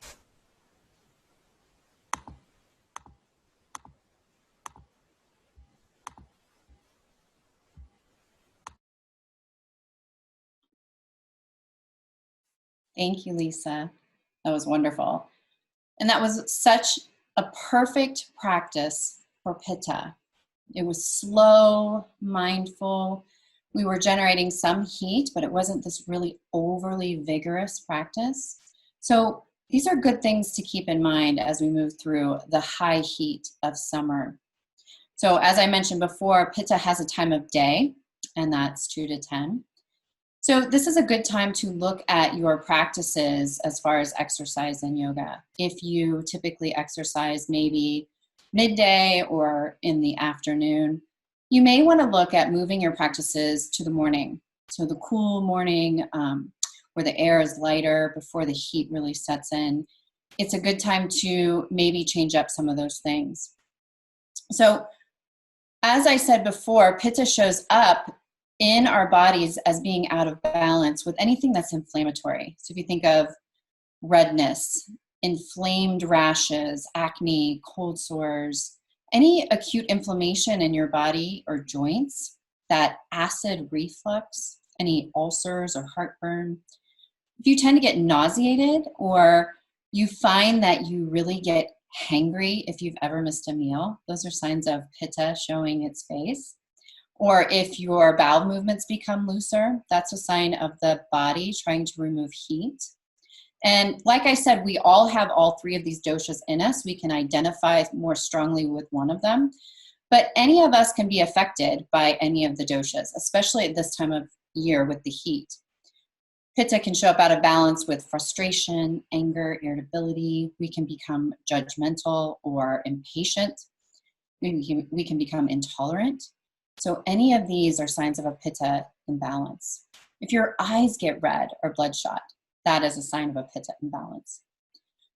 Thank you, Lisa. That was wonderful. And that was such a perfect practice for Pitta. It was slow, mindful. We were generating some heat, but it wasn't this really overly vigorous practice. So these are good things to keep in mind as we move through the high heat of summer. So as I mentioned before, Pitta has a time of day, and that's 2 to 10. So this is a good time to look at your practices as far as exercise and yoga. If you typically exercise maybe midday or in the afternoon, you may want to look at moving your practices to the morning. So the cool morning where the air is lighter before the heat really sets in. it's a good time to maybe change up some of those things. So as I said before, Pitta shows up in our bodies as being out of balance with anything that's inflammatory. So if you think of redness, inflamed rashes, acne, cold sores, any acute inflammation in your body or joints, that acid reflux, any ulcers or heartburn, if you tend to get nauseated or you find that you really get hangry if you've ever missed a meal, those are signs of Pitta showing its face. Or if your bowel movements become looser, that's a sign of the body trying to remove heat. And like I said, we all have all three of these doshas in us. We can identify more strongly with one of them. But any of us can be affected by any of the doshas, especially at this time of year with the heat. Pitta can show up out of balance with frustration, anger, irritability. We can become judgmental or impatient. We can become intolerant. So any of these are signs of a Pitta imbalance. If your eyes get red or bloodshot, that is a sign of a Pitta imbalance.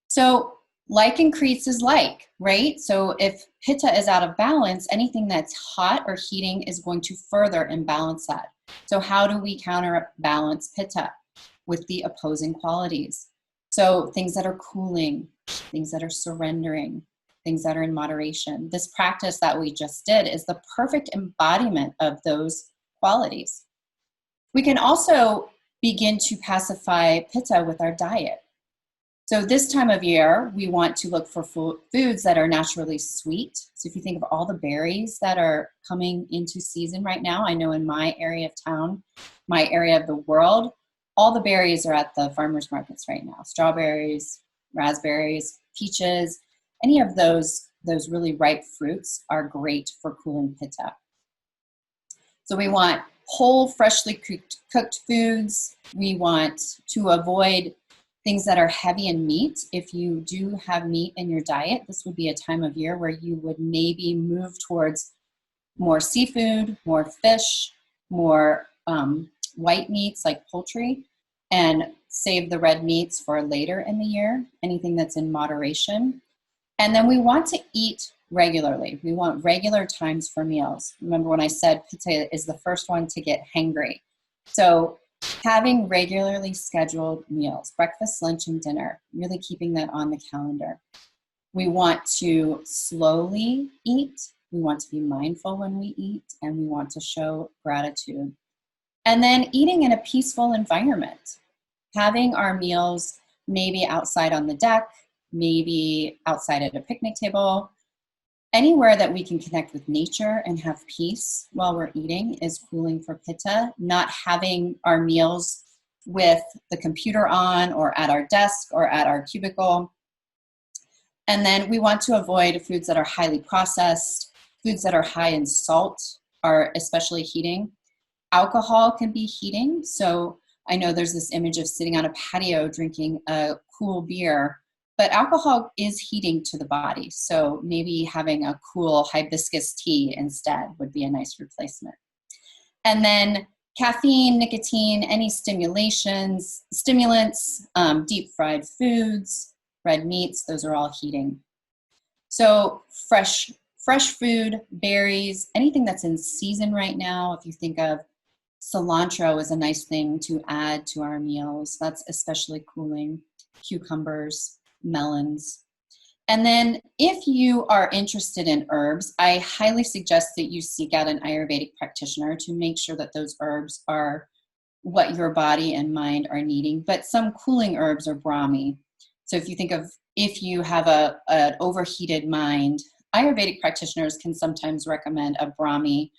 So like increases like, right? So if Pitta is out of balance, anything that's hot or heating is going to further imbalance that. So how do we counterbalance Pitta? With the opposing qualities. So things that are cooling, things that are surrendering, things that are in moderation. This practice that we just did is the perfect embodiment of those qualities. We can also begin to pacify Pitta with our diet. So this time of year, we want to look for foods that are naturally sweet. So if you think of all the berries that are coming into season right now, I know in my area of town, my area of the world, all the berries are at the farmers markets right now. Strawberries, raspberries, peaches, any of those really ripe fruits are great for cooling Pitta. So we want whole, freshly cooked foods. We want to avoid things that are heavy in meat. If you do have meat in your diet, this would be a time of year where you would maybe move towards more seafood, more fish, more white meats like poultry, and save the red meats for later in the year, anything that's in moderation. And then we want to eat regularly. We want regular times for meals. Remember when I said Pitta is the first one to get hangry. So having regularly scheduled meals, breakfast, lunch, and dinner, really keeping that on the calendar. We want to slowly eat. We want to be mindful when we eat, and we want to show gratitude. And then eating in a peaceful environment, having our meals maybe outside on the deck, maybe outside at a picnic table, anywhere that we can connect with nature and have peace while we're eating is cooling for Pitta. Not having our meals with the computer on or at our desk or at our cubicle. And then we want to avoid foods that are highly processed. Foods that are high in salt are especially heating. Alcohol can be heating. So I know there's this image of sitting on a patio drinking a cool beer, but alcohol is heating to the body. So maybe having a cool hibiscus tea instead would be a nice replacement. And then caffeine, nicotine, any stimulants, deep fried foods, red meats, those are all heating. So fresh food, berries, anything that's in season right now. If you think of cilantro is a nice thing to add to our meals. That's especially cooling. Cucumbers, melons. And then if you are interested in herbs, I highly suggest that you seek out an Ayurvedic practitioner to make sure that those herbs are what your body and mind are needing. But some cooling herbs are Brahmi. So if you have an overheated mind, Ayurvedic practitioners can sometimes recommend a Brahmi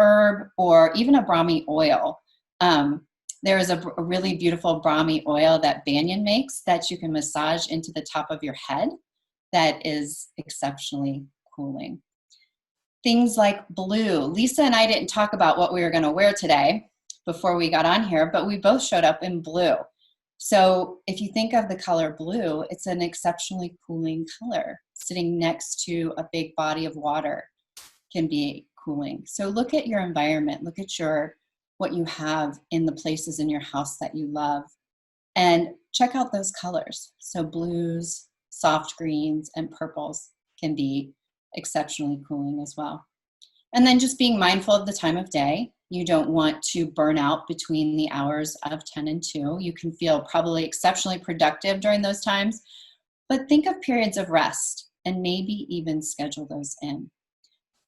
herb or even a Brahmi oil. There is a really beautiful Brahmi oil that Banyan makes that you can massage into the top of your head that is exceptionally cooling. Things like blue. Lisa and I didn't talk about what we were going to wear today before we got on here, but we both showed up in blue. So if you think of the color blue, it's an exceptionally cooling color. Sitting next to a big body of water can be cooling. So look at your environment, look at what you have in the places in your house that you love, and check out those colors. So blues, soft greens, and purples can be exceptionally cooling as well. And then just being mindful of the time of day. You don't want to burn out between the hours of 10 and 2. You can feel probably exceptionally productive during those times, but think of periods of rest and maybe even schedule those in.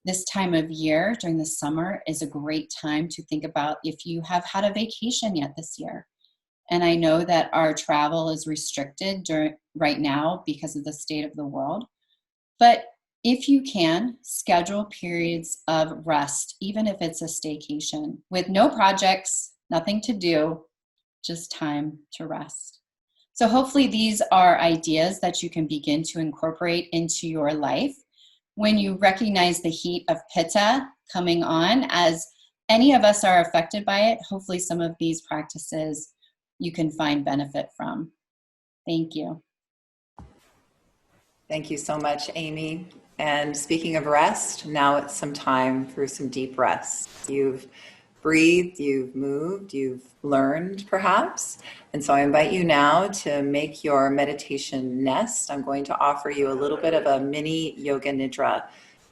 This time of year during the summer is a great time to think about if you have had a vacation yet this year. And I know that our travel is restricted right now because of the state of the world, but if you can, schedule periods of rest, even if it's a staycation, with no projects, nothing to do, just time to rest. So hopefully these are ideas that you can begin to incorporate into your life. When you recognize the heat of Pitta coming on, as any of us are affected by it, hopefully some of these practices you can find benefit from. Thank you. Thank you so much, Amy. And speaking of rest, now it's some time for some deep rest. You've breathed, you've moved, you've learned perhaps. And so I invite you now to make your meditation nest. I'm going to offer you a little bit of a mini yoga nidra,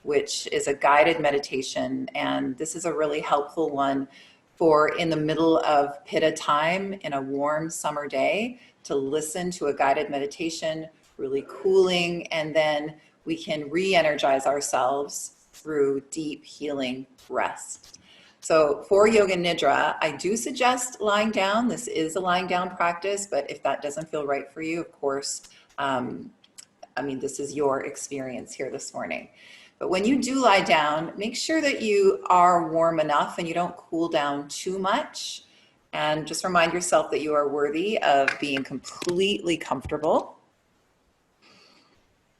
which is a guided meditation. And this is a really helpful one for in the middle of Pitta time in a warm summer day to listen to a guided meditation, really cooling, and then we can re-energize ourselves through deep healing rest. So for Yoga Nidra, I do suggest lying down. This is a lying down practice, but if that doesn't feel right for you, of course, this is your experience here this morning. But when you do lie down, make sure that you are warm enough and you don't cool down too much. And just remind yourself that you are worthy of being completely comfortable.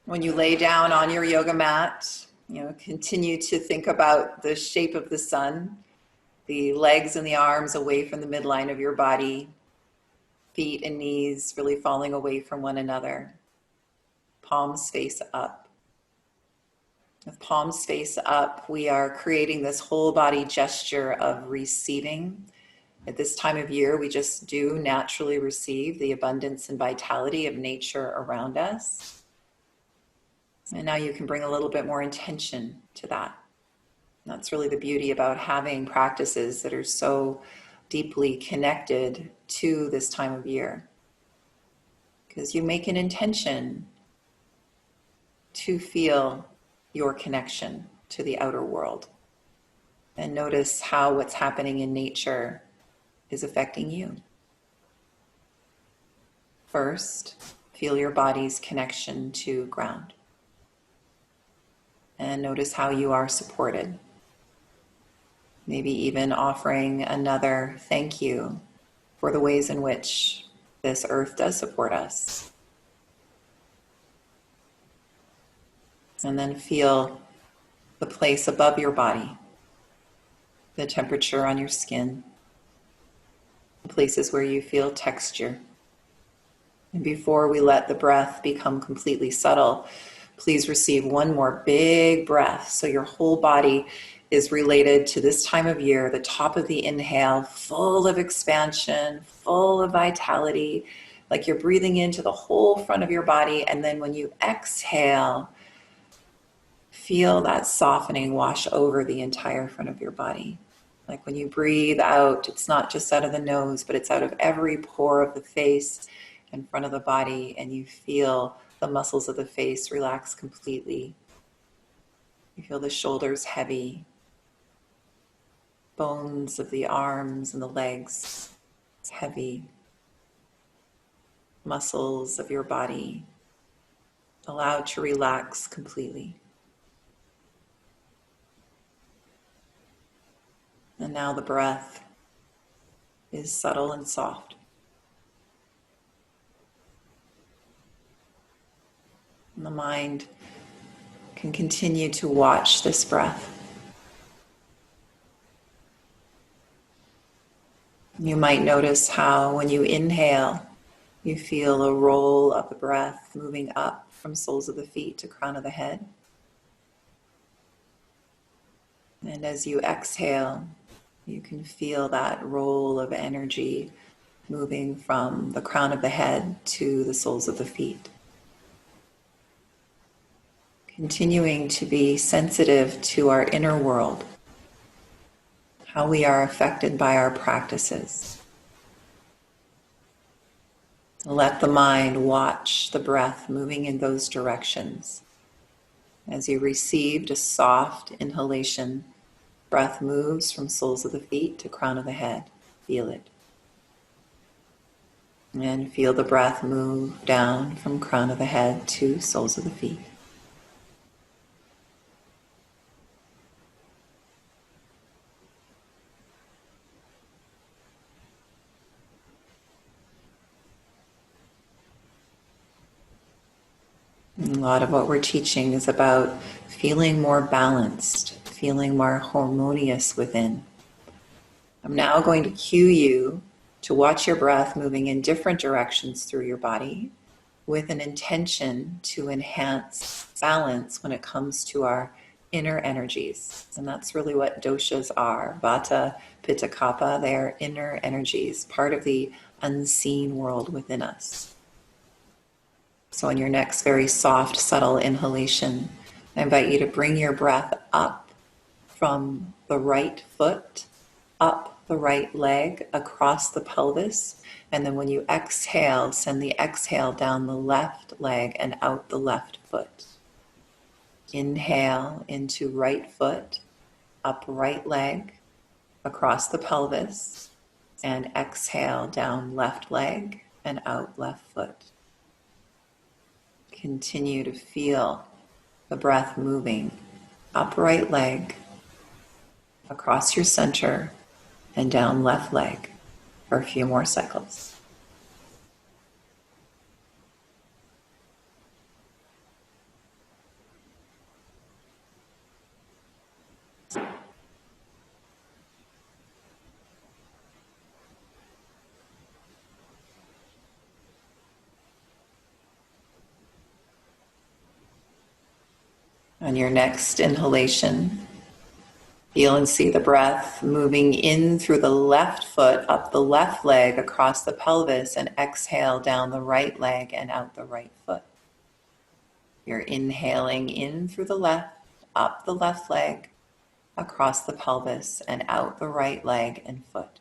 When you lay down on your yoga mat, continue to think about the shape of the sun, the legs and the arms away from the midline of your body, feet and knees really falling away from one another, palms face up. With palms face up, we are creating this whole body gesture of receiving. At this time of year, we just do naturally receive the abundance and vitality of nature around us. And now you can bring a little bit more intention to that. That's really the beauty about having practices that are so deeply connected to this time of year. Because you make an intention to feel your connection to the outer world. And notice how what's happening in nature is affecting you. First, feel your body's connection to ground. And notice how you are supported. Maybe even offering another thank you for the ways in which this earth does support us. And then feel the place above your body, the temperature on your skin, the places where you feel texture. And before we let the breath become completely subtle, please receive one more big breath so your whole body is related to this time of year, the top of the inhale, full of expansion, full of vitality, like you're breathing into the whole front of your body. And then when you exhale, feel that softening wash over the entire front of your body. Like when you breathe out, it's not just out of the nose, but it's out of every pore of the face and front of the body, and you feel the muscles of the face relax completely. You feel the shoulders heavy, bones of the arms and the legs heavy, muscles of your body allowed to relax completely. And now the breath is subtle and soft. And the mind can continue to watch this breath. You might notice how when you inhale, you feel a roll of the breath moving up from soles of the feet to crown of the head. And as you exhale, you can feel that roll of energy moving from the crown of the head to the soles of the feet. Continuing to be sensitive to our inner world, how we are affected by our practices. Let the mind watch the breath moving in those directions. As you received a soft inhalation, breath moves from soles of the feet to crown of the head. Feel it. And feel the breath move down from crown of the head to soles of the feet. And a lot of what we're teaching is about feeling more balanced, feeling more harmonious within. I'm now going to cue you to watch your breath moving in different directions through your body with an intention to enhance balance when it comes to our inner energies. And that's really what doshas are. Vata, Pitta, Kapha, they are inner energies, part of the unseen world within us. So in your next very soft, subtle inhalation, I invite you to bring your breath up from the right foot, up the right leg, across the pelvis. And then when you exhale, send the exhale down the left leg and out the left foot. Inhale into right foot, up right leg, across the pelvis, and exhale down left leg and out left foot. Continue to feel the breath moving up right leg, across your center, and down left leg for a few more cycles. On your next inhalation, feel and see the breath moving in through the left foot, up the left leg, across the pelvis, and exhale down the right leg and out the right foot. You're inhaling in through the left, up the left leg, across the pelvis, and out the right leg and foot.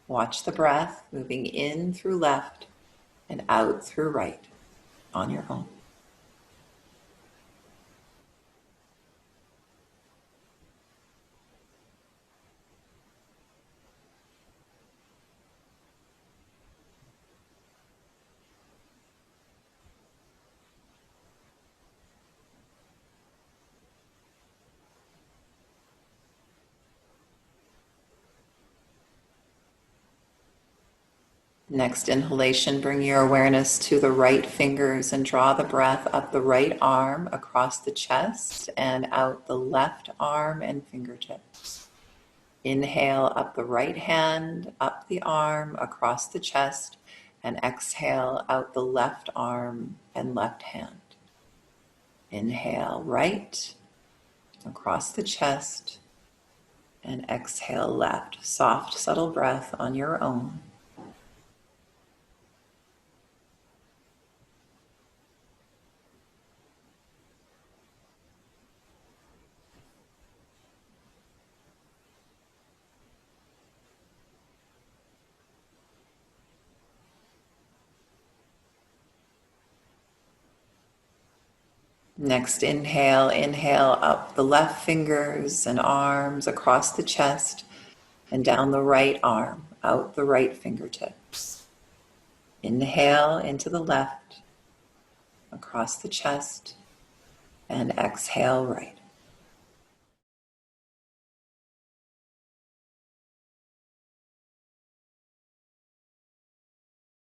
Watch the breath moving in through left and out through right on your own. Next inhalation, bring your awareness to the right fingers and draw the breath up the right arm across the chest and out the left arm and fingertips. Inhale up the right hand, up the arm, across the chest, and exhale out the left arm and left hand. Inhale right, across the chest, and exhale left. Soft, subtle breath on your own. Next inhale, inhale up the left fingers and arms across the chest and down the right arm, out the right fingertips. Inhale into the left, across the chest, and exhale right.